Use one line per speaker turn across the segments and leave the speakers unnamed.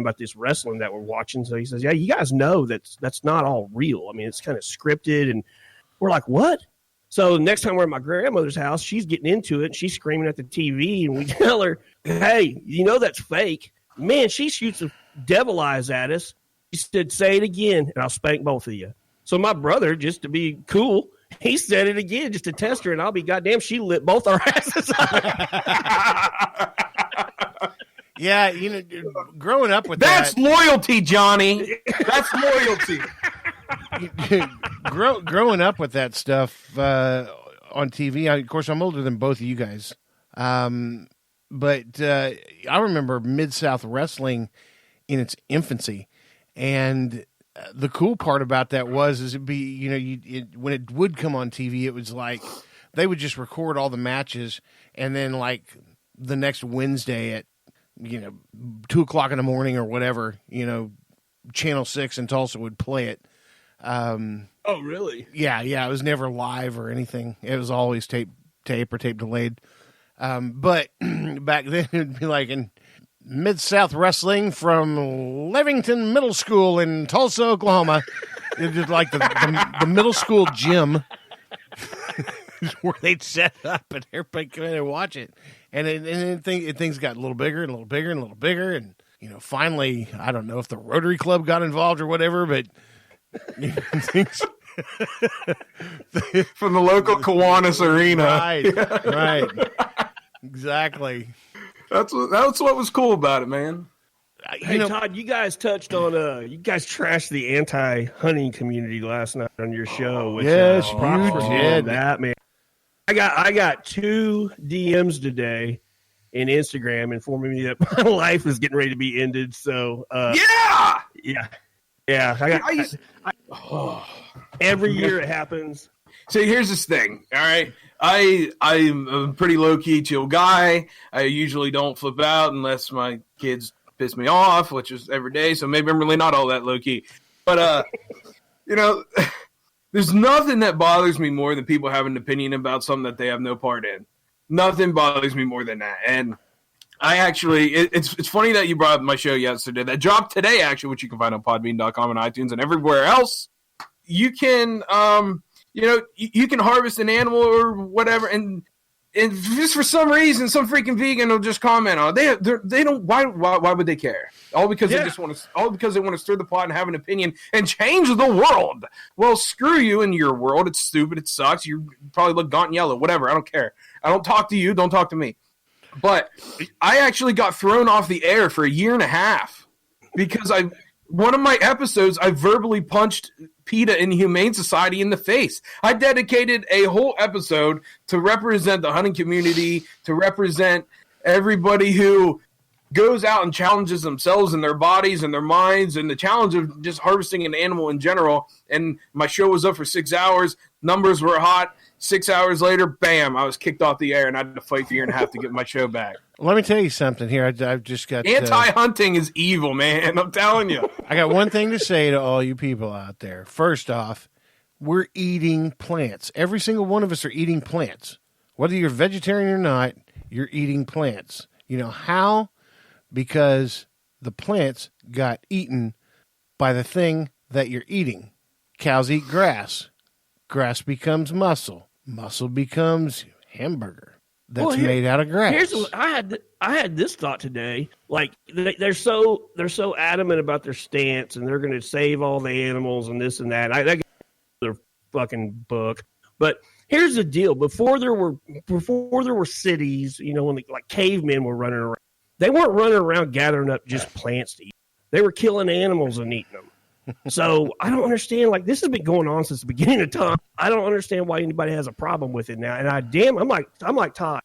about this wrestling that we're watching. So he says, yeah, you guys know that's not all real. I mean, it's kind of scripted. And we're like, what? So next time we're at my grandmother's house, she's getting into it. And she's screaming at the TV. And we tell her, hey, you know that's fake. Man, she shoots some devil eyes at us. She said, say it again, and I'll spank both of you. So my brother, just to be cool, he said it again just to test her, and I'll be goddamn, she lit both our asses up.
Yeah, you know, growing up with
that's loyalty, Johnny. That's loyalty.
Growing up with that stuff on TV, of course, I'm older than both of you guys. But I remember Mid-South Wrestling in its infancy. And the cool part about that is it'd be, you know, when it would come on TV, it was like they would just record all the matches. And then like the next Wednesday at, you know, 2:00 in the morning or whatever, you know, Channel 6 in Tulsa would play it.
Oh, really?
Yeah. It was never live or anything. It was always tape or tape delayed. But back then it'd be like in Mid-South Wrestling from Levington Middle School in Tulsa, Oklahoma. It was like the middle school gym where they'd set up and everybody come in and watch it. And things got a little bigger and a little bigger and a little bigger. And, you know, finally, I don't know if the Rotary Club got involved or whatever, but you know, things
from the local Kiwanis Arena.
Right. Exactly.
That's what was cool about it, man.
Hey, Todd, you guys touched on you guys trashed the anti-hunting community last night on your show. Which,
yes, you did
that, man. I got 2 DMs today in Instagram informing me that my life is getting ready to be ended. So yeah. Every year it happens.
So here's this thing. All right. I'm a pretty low-key, chill guy. I usually don't flip out unless my kids piss me off, which is every day. So maybe I'm really not all that low-key. But, you know, there's nothing that bothers me more than people having an opinion about something that they have no part in. Nothing bothers me more than that. And I actually, it's funny that you brought up my show yesterday. That dropped today, actually, which you can find on podbean.com and iTunes and everywhere else. You can, you know, you can harvest an animal or whatever, and just for some reason, some freaking vegan will just comment on it. They don't. Why would they care? All because they just want to. All because they want to stir the pot and have an opinion and change the world. Well, screw you and your world. It's stupid. It sucks. You probably look gaunt and yellow. Whatever. I don't care. I don't talk to you. Don't talk to me. But I actually got thrown off the air for 1.5 years because one of my episodes I verbally punched PETA and Humane Society in the face. I dedicated a whole episode to represent the hunting community, to represent everybody who goes out and challenges themselves and their bodies and their minds and the challenge of just harvesting an animal in general. And my show was up for 6 hours. Numbers were hot. 6 hours later, bam, I was kicked off the air and I had to fight for 1.5 years to get my show back.
Let me tell you something here. I've just got
anti-hunting is evil, man. I'm telling you.
I got one thing to say to all you people out there. First off, we're eating plants. Every single one of us are eating plants. Whether you're vegetarian or not, you're eating plants. You know how? Because the plants got eaten by the thing that you're eating. Cows eat grass. Grass becomes muscle. Muscle becomes hamburger. That's made out of grass.
Here's what I had this thought today. Like they're so adamant about their stance, and they're going to save all the animals and this and that. I got their fucking book. But here's the deal: before there were cities, you know, when like cavemen were running around, they weren't running around gathering up just plants to eat. They were killing animals and eating them. So I don't understand. Like, this has been going on since the beginning of time. I don't understand why anybody has a problem with it now. And I'm like Todd.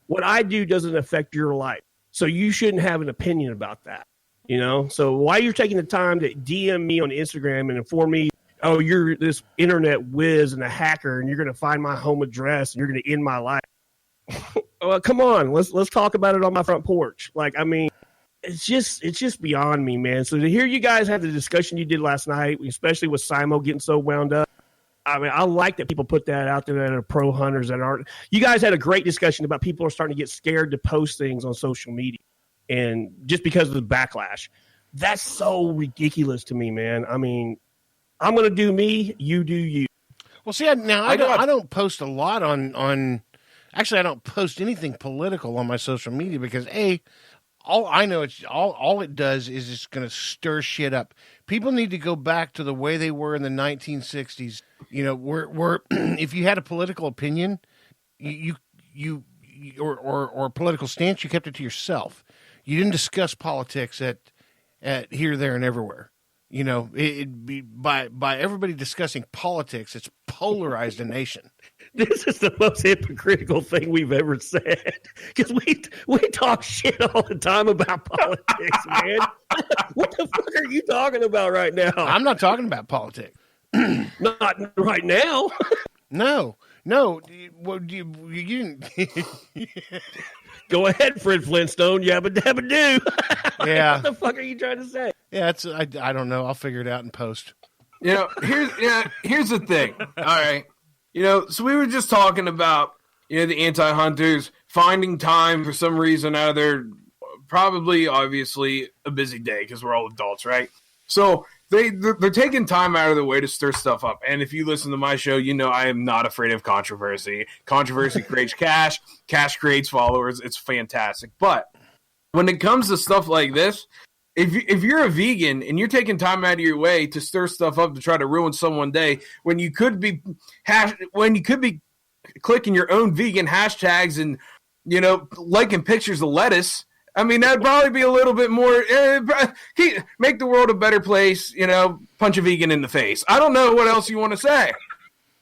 What I do doesn't affect your life, so you shouldn't have an opinion about that. You know. So why you're taking the time to DM me on Instagram and inform me, oh, you're this internet whiz and a hacker, and you're going to find my home address and you're going to end my life. Well, come on, let's talk about it on my front porch. Like, I mean. It's just beyond me, man. So to hear you guys have the discussion you did last night, especially with Simo getting so wound up, I mean, I like that people put that out there that are pro hunters that aren't. You guys had a great discussion about people are starting to get scared to post things on social media, and just because of the backlash. That's so ridiculous to me, man. I mean, I'm going to do me, you do you.
Well, see, I don't post a lot on. Actually, I don't post anything political on my social media because all I know all it does is it's going to stir shit up. People need to go back to the way they were in the 1960s. You know, where if you had a political opinion, or a political stance, you kept it to yourself. You didn't discuss politics at here, there, and everywhere. You know, it'd be by everybody discussing politics, it's polarized a nation.
This is the most hypocritical thing we've ever said, because we talk shit all the time about politics, man. What the fuck are you talking about right now?
I'm not talking about politics.
Not right now.
No. Well, you
Go ahead, Fred Flintstone. Yabba dabba do.
Yeah.
What the fuck are you trying to say?
Yeah, I don't know. I'll figure it out in post.
You know, here's the thing. All right. You know, so we were just talking about, you know, the anti-hunters finding time for some reason out of their probably, obviously, a busy day because we're all adults, right? So they're taking time out of their way to stir stuff up. And if you listen to my show, you know I am not afraid of controversy. Controversy creates cash. Cash creates followers. It's fantastic. But when it comes to stuff like this, if you're a vegan and you're taking time out of your way to stir stuff up to try to ruin someone's day, when you could be clicking your own vegan hashtags and, you know, liking pictures of lettuce, I mean, that'd probably be a little bit more make the world a better place, you know, punch a vegan in the face. I don't know what else you want to say.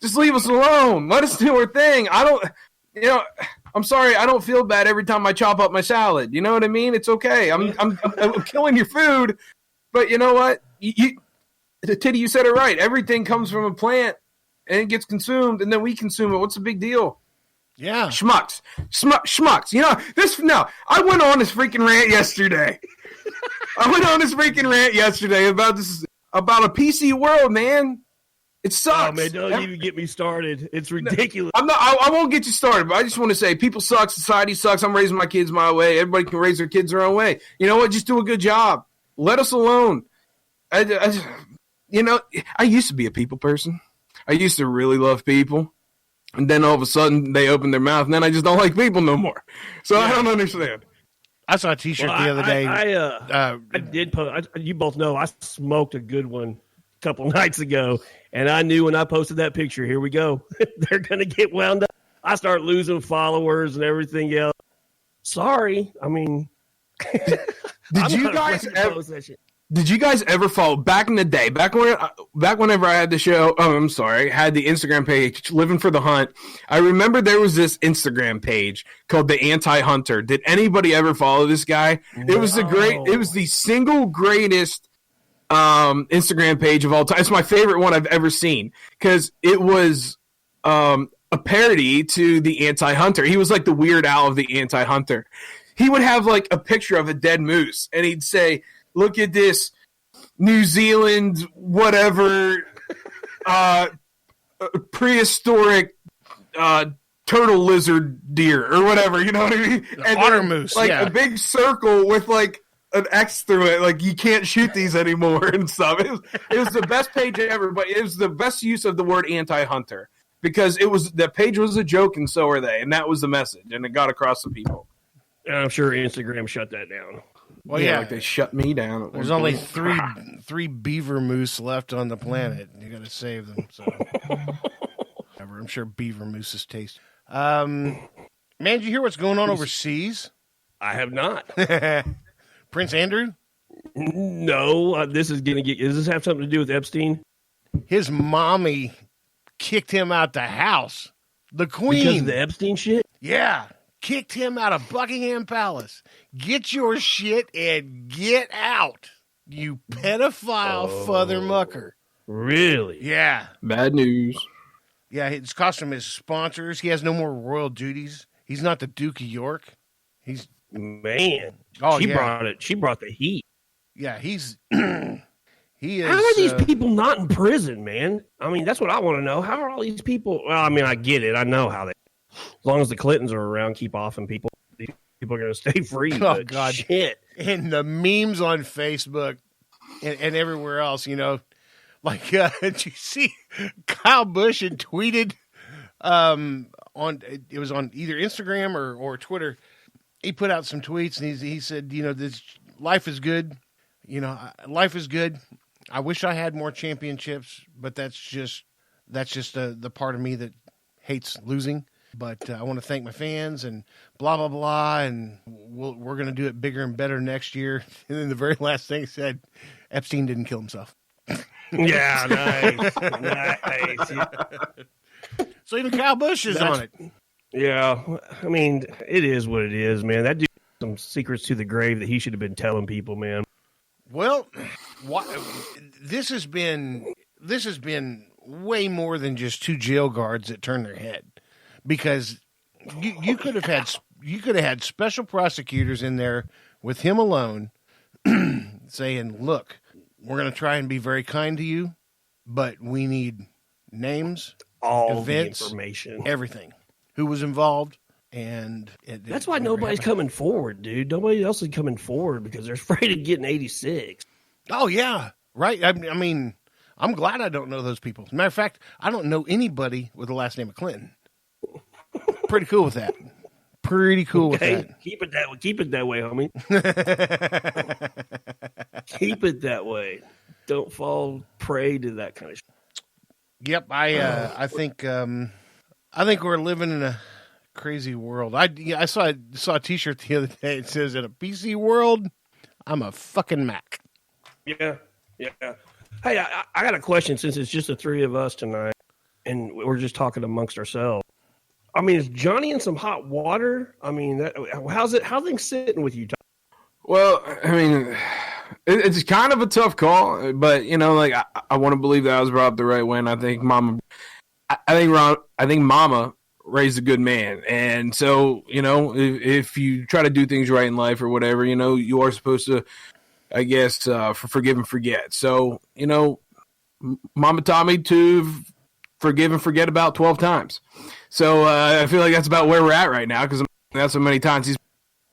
Just leave us alone. Let us do our thing. I'm sorry, I don't feel bad every time I chop up my salad. You know what I mean? It's okay. I'm killing your food, but you know what? Titty, you said it right. Everything comes from a plant, and it gets consumed, and then we consume it. What's the big deal?
Yeah.
Schmucks. You know, I went on this freaking rant yesterday. About a PC world, man. It sucks.
Oh, man, don't even get me started. It's ridiculous.
I won't get you started, but I just want to say people suck. Society sucks. I'm raising my kids my way. Everybody can raise their kids their own way. You know what? Just do a good job. Let us alone. I used to be a people person. I used to really love people. And then all of a sudden they open their mouth, and then I just don't like people no more. So yeah. I don't understand.
I saw a T-shirt the other day.
I did post. You both know I smoked a good one a couple nights ago, and I knew when I posted that picture, here we go. They're going to get wound up. I start losing followers and everything else. Sorry. I mean,
Did you guys ever follow back in the day, back whenever I had the show, had the Instagram page, Living for the Hunt. I remember there was this Instagram page called The Anti-Hunter. Did anybody ever follow this guy? No. It was the single greatest Instagram page of all time. It's my favorite one I've ever seen because it was a parody to The Anti-Hunter. He was like the Weird Al of The Anti-Hunter. He would have like a picture of a dead moose, and he'd say, look at this New Zealand, whatever, prehistoric turtle lizard deer or whatever, you know what I mean?
And otter moose,
like a big circle with like an X through it, like you can't shoot these anymore and stuff. It was the best page ever, but it was the best use of the word anti-hunter because the page was a joke and so are they, and that was the message, and it got across to people.
And I'm sure Instagram shut that down.
Well, yeah,
like they shut me down.
There's only three beaver moose left on the planet. You got to save them. So, I'm sure beaver mooses taste. Man, did you hear what's going on overseas?
I have not.
Prince Andrew?
No, does this have something to do with Epstein?
His mommy kicked him out the house. The queen.
Because of the Epstein shit?
Yeah. Kicked him out of Buckingham Palace. Get your shit and get out, you pedophile father mucker.
Really?
Yeah.
Bad news.
Yeah, it's cost him his sponsors. He has no more royal duties. He's not the Duke of York.
Man.
Oh,
she brought it. She brought the heat.
Yeah, he is.
How are these people not in prison, man? I mean, that's what I want to know. How are all these people? Well, I mean, I get it. I know how they. As long as the Clintons are around, keep offing people. people are going to stay free.
Oh, God.
Shit.
And the memes on Facebook and everywhere else, like, did you see Kyle Busch had tweeted it was on either Instagram or Twitter. He put out some tweets and he said, this life is good. Life is good. I wish I had more championships, but that's just the part of me that hates losing. But I want to thank my fans and blah, blah, blah. And we're going to do it bigger and better next year. And then the very last thing he said, Epstein didn't kill himself.
Yeah, nice. Yeah.
So even Kyle Busch is on it.
Yeah. I mean, it is what it is, man. That dude has some secrets to the grave that he should have been telling people, man.
Well, this has been way more than just two jail guards that turned their head, because you could have had special prosecutors in there with him alone saying, "Look, we're going to try and be very kind to you, but we need names,
all
events,
the information,
everything, who was involved." And
that's why nobody's coming forward, dude. Nobody else is coming forward because they're afraid of getting 86.
Oh, yeah. Right. I mean, I'm glad I don't know those people. As a matter of fact, I don't know anybody with the last name of Clinton. Pretty cool with that. With that.
Keep it that way, homie. Keep it that way. Don't fall prey to that kind of shit.
Yep. I think we're living in a crazy world. I saw a T-shirt the other day. It says, "In a PC world, I'm a fucking Mac."
Yeah. Hey, I got a question, since it's just the three of us tonight, and we're just talking amongst ourselves. I mean, is Johnny in some hot water? I mean, how's things sitting with you, Tom?
Well, I mean, it's kind of a tough call, but like I want to believe that I was brought up the right way. And I think Mama raised a good man, and so if you try to do things right in life or whatever, you are supposed to, I guess, forgive and forget. So Mama taught me to forgive and forget about 12 times. So I feel like that's about where we're at right now, because that's how many times he's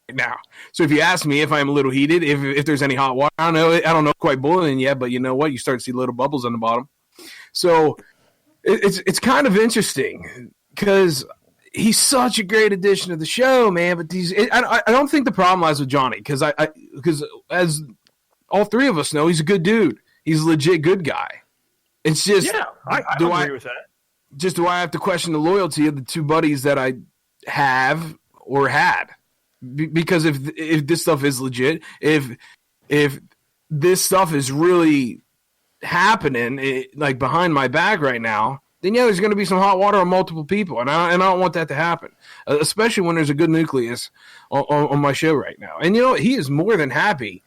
right now. So if you ask me if I'm a little heated, if there's any hot water, I don't know quite boiling yet, but you know what? You start to see little bubbles on the bottom. So it's kind of interesting, because he's such a great addition to the show, man. But I don't think the problem lies with Johnny, because as all three of us know, he's a good dude. He's a legit good guy. It's just,
yeah, I agree with that.
Just, do I have to question the loyalty of the two buddies that I have or had? Because if this stuff is legit, if this stuff is really happening, like behind my back right now, then yeah, there's going to be some hot water on multiple people, and I don't want that to happen, especially when there's a good nucleus on my show right now. And he is more than happy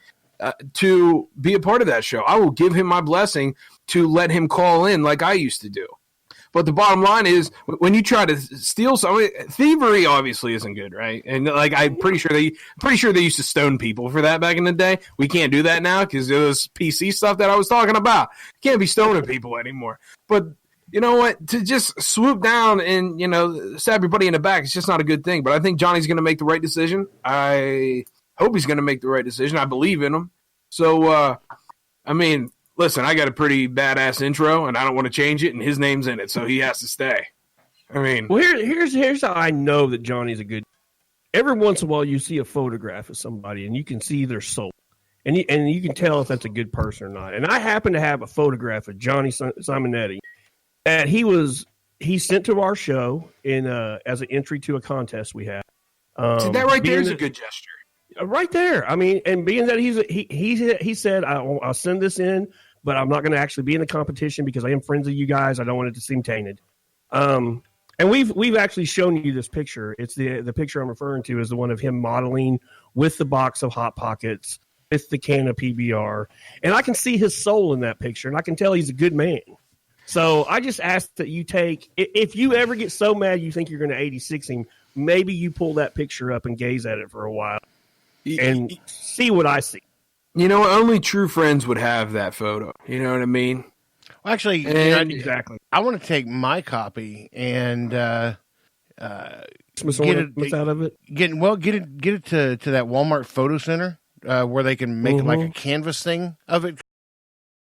to be a part of that show. I will give him my blessing to let him call in like I used to do. But the bottom line is, when you try to steal something, thievery obviously isn't good, right? And like I'm pretty sure they used to stone people for that back in the day. We can't do that now because it was PC stuff that I was talking about. Can't be stoning people anymore. But you know what? To just swoop down and stab everybody in the back, it's just not a good thing. But I think Johnny's going to make the right decision. I hope he's going to make the right decision. I believe in him. So I mean, listen, I got a pretty badass intro, and I don't want to change it, and his name's in it, so he has to stay. I mean,
well, here's how I know that Johnny's a good. Every once in a while, you see a photograph of somebody, and you can see their soul, and you can tell if that's a good person or not. And I happen to have a photograph of Johnny Simonetti, and he sent to our show in as an entry to a contest we had.
See, that right there is a good gesture.
Right there. I mean, and being that he said, I'll send this in, but I'm not going to actually be in the competition because I am friends of you guys. I don't want it to seem tainted. And we've actually shown you this picture. It's the picture I'm referring to is the one of him modeling with the box of Hot Pockets, with the can of PBR. And I can see his soul in that picture, and I can tell he's a good man. So I just ask that you if you ever get so mad you think you're going to 86 him, maybe you pull that picture up and gaze at it for a while and see what I see.
Only true friends would have that photo. You know what I mean?
Well, actually,
exactly.
I want to take my copy and
Christmas ornaments out of it.
Get it to that Walmart photo center where they can make like a canvas thing of it.